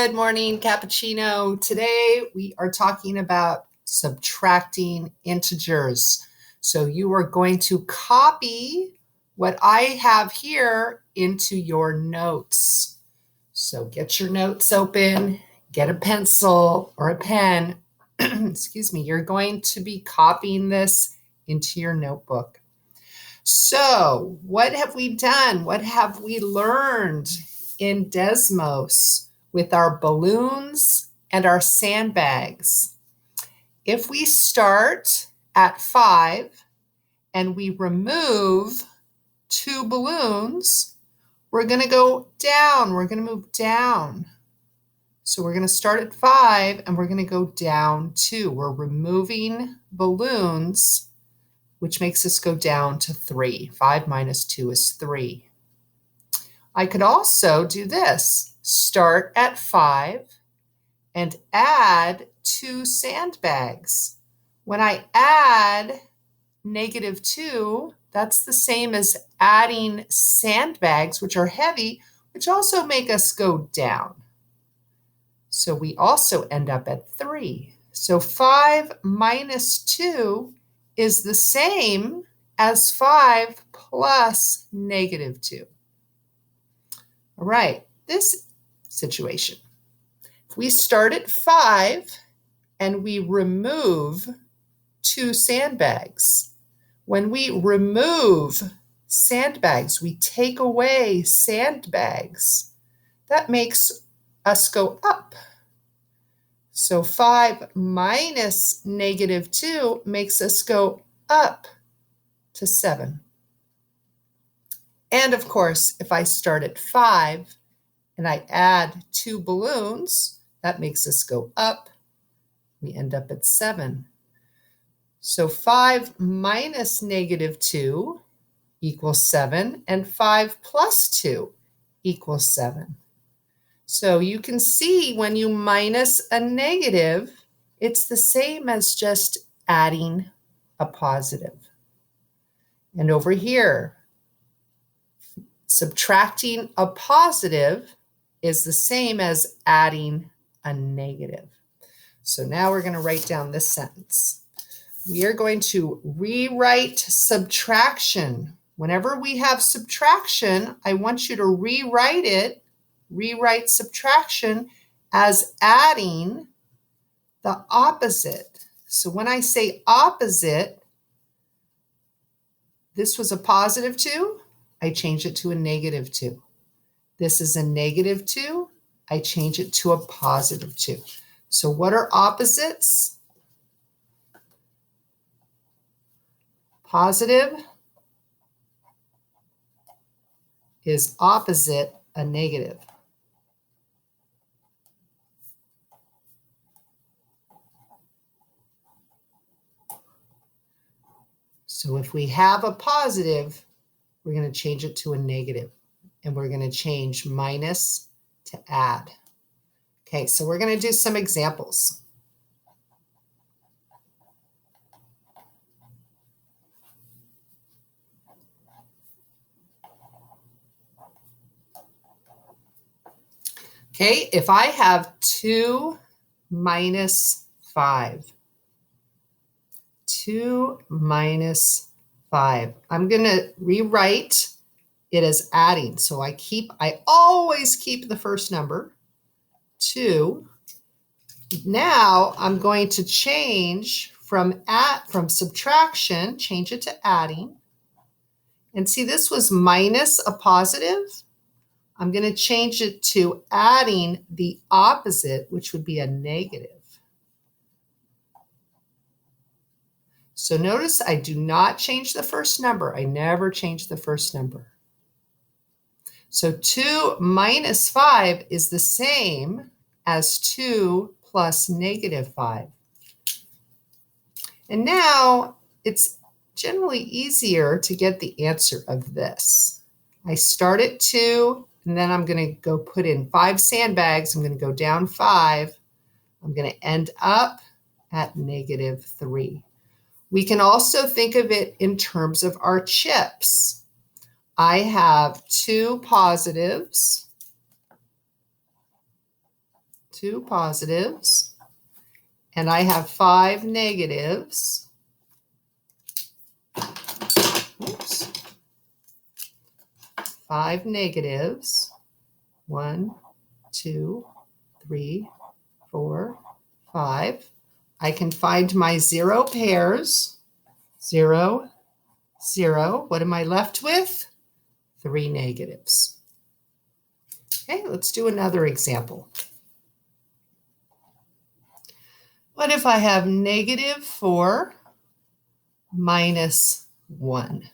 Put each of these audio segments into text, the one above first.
Good morning, cappuccino. Today we are talking about subtracting integers. So you are going to copy what I have here into your notes. So get your notes open, get a pencil or a pen. Excuse me, you're going to be copying this into your notebook. So what have we done? What have we learned in Desmos with our balloons and our sandbags? If we start at 5 and we remove 2 balloons, we're going to go down. We're going to move down. So we're going to start at 5 and we're going to go down 2. We're removing balloons, which makes us go down to 3. 5 minus 2 is 3. I could also do this. Start at 5 and add 2 sandbags. When I add -2, that's the same as adding sandbags, which are heavy, which also make us go down. So we also end up at 3. So 5 minus 2 is the same as 5 plus -2. All right, this situation. If we start at 5 and we remove 2 sandbags, when we remove sandbags, we take away sandbags, that makes us go up. So 5 minus -2 makes us go up to 7. And of course, if I start at 5 and I add 2 balloons, that makes us go up. We end up at 7. So 5 minus -2 equals 7, and 5 plus 2 equals 7. So you can see when you minus a negative, it's the same as just adding a positive. And over here, subtracting a positive is the same as adding a negative. So now we're going to write down this sentence. We are going to rewrite subtraction. Whenever we have subtraction, I want you to rewrite subtraction as adding the opposite. So when I say opposite, this was a +2, I change it to a -2. This is a -2, I change it to a +2. So what are opposites? Positive is opposite a negative. So if we have a positive, we're going to change it to a negative, and we're going to change minus to add. Okay, so we're going to do some examples. Okay, if I have 2 minus 5, 2 minus 5, I'm going to rewrite it as adding. So I always keep the first number, 2. Now I'm going to change from subtraction, change it to adding. And see, this was minus a positive. I'm going to change it to adding the opposite, which would be a negative. So notice I do not change the first number. I never change the first number. So 2 minus 5 is the same as 2 plus -5. And now it's generally easier to get the answer of this. I start at 2, and then I'm going to go put in 5 sandbags. I'm going to go down 5. I'm going to end up at -3. We can also think of it in terms of our chips. I have 2 positives 2 positives, and I have 5 negatives. Oops. 5 negatives. 1, 2, 3, 4, 5. I can find my 0 pairs. 0, 0. What am I left with? 3 negatives. Okay, let's do another example. What if I have -4 minus 1?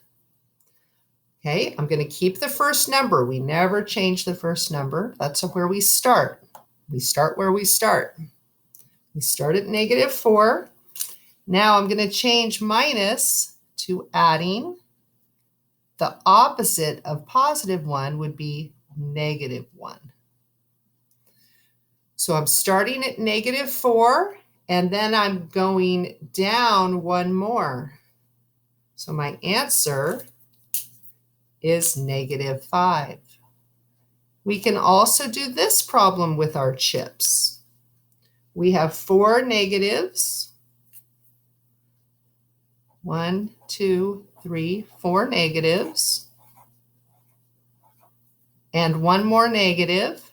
Okay, I'm going to keep the first number. We never change the first number. That's where we start. We start where we start. We start at -4. Now I'm going to change minus to adding. The opposite of +1 would be -1. So I'm starting at -4, and then I'm going down 1 more. So my answer is -5. We can also do this problem with our chips. We have 4 negatives. 1, 2, 3, 4 negatives. And 1 more negative.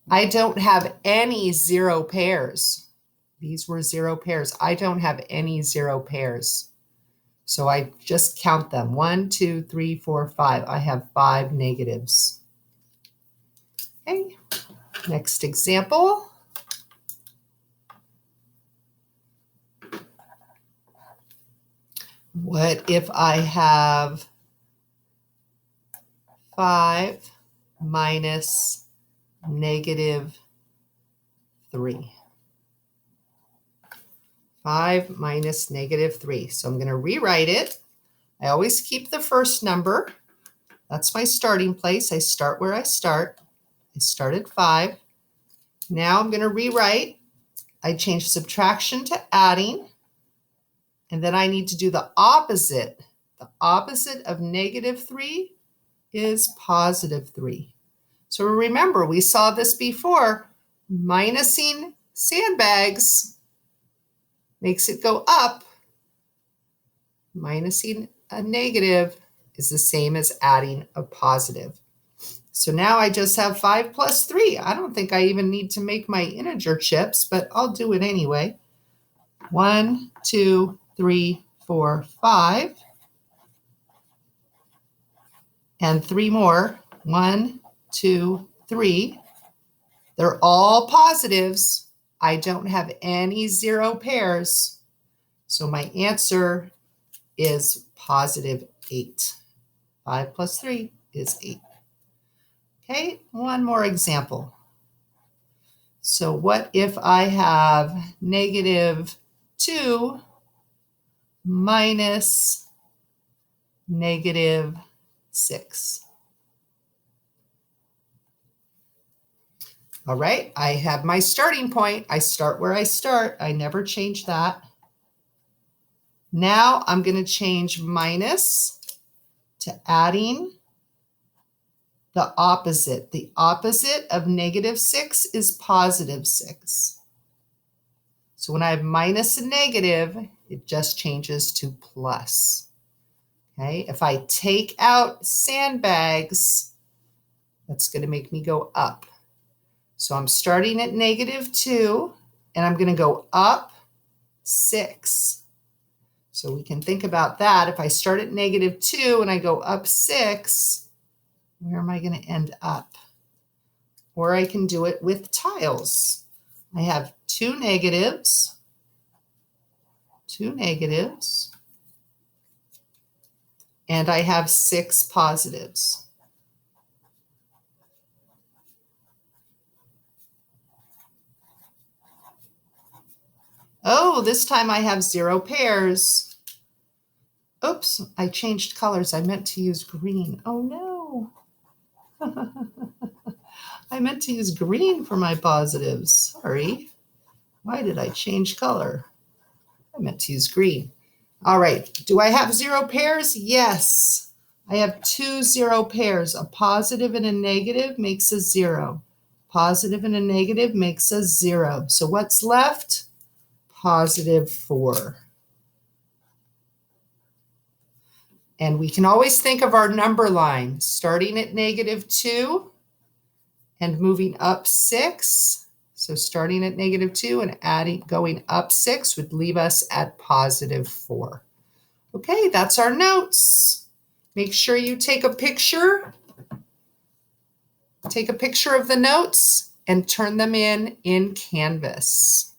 I don't have any 0 pairs. These were 0 pairs. I don't have any 0 pairs. So I just count them. 1, 2, 3, 4, 5. I have 5 negatives. Okay, next example. What if I have 5 minus -3? 5 minus -3. So I'm going to rewrite it. I always keep the first number. That's my starting place. I start where I start. I start at 5. Now I'm going to rewrite. I change subtraction to adding. And then I need to do the opposite. The opposite of -3 is +3. So remember, we saw this before. Minusing sandbags makes it go up. Minusing a negative is the same as adding a positive. So now I just have 5 plus 3. I don't think I even need to make my integer chips, but I'll do it anyway. 1, 2, 3, 4, 5. And 3 more. 1, 2, 3. They're all positives. I don't have any 0 pairs. So my answer is +8. 5 plus 3 is 8. Okay, one more example. So what if I have -2 minus -6? All right, I have my starting point. I start where I start. I never change that. Now I'm going to change minus to adding. The opposite. The opposite of -6 is +6. So when I have minus and negative, it just changes to plus. Okay, if I take out sandbags, that's going to make me go up. So I'm starting at -2, and I'm going to go up 6. So we can think about that. If I start at -2 and I go up 6, where am I going to end up? Or I can do it with tiles. I have 2 negatives, and I have 6 positives. Oh, this time I have 0 pairs. Oops, I changed colors. I meant to use green. Oh no. I meant to use green for my positives. Sorry. Why did I change color? I meant to use green. All right. Do I have 0 pairs? Yes. I have 2 0 pairs. A positive and a negative makes a 0. Positive and a negative makes a 0. So what's left? Positive 4. And we can always think of our number line starting at -2 and moving up 6. So starting at -2 and going up 6 would leave us at positive 4. Okay, that's our notes. Make sure you take a picture. Take a picture of the notes and turn them in Canvas.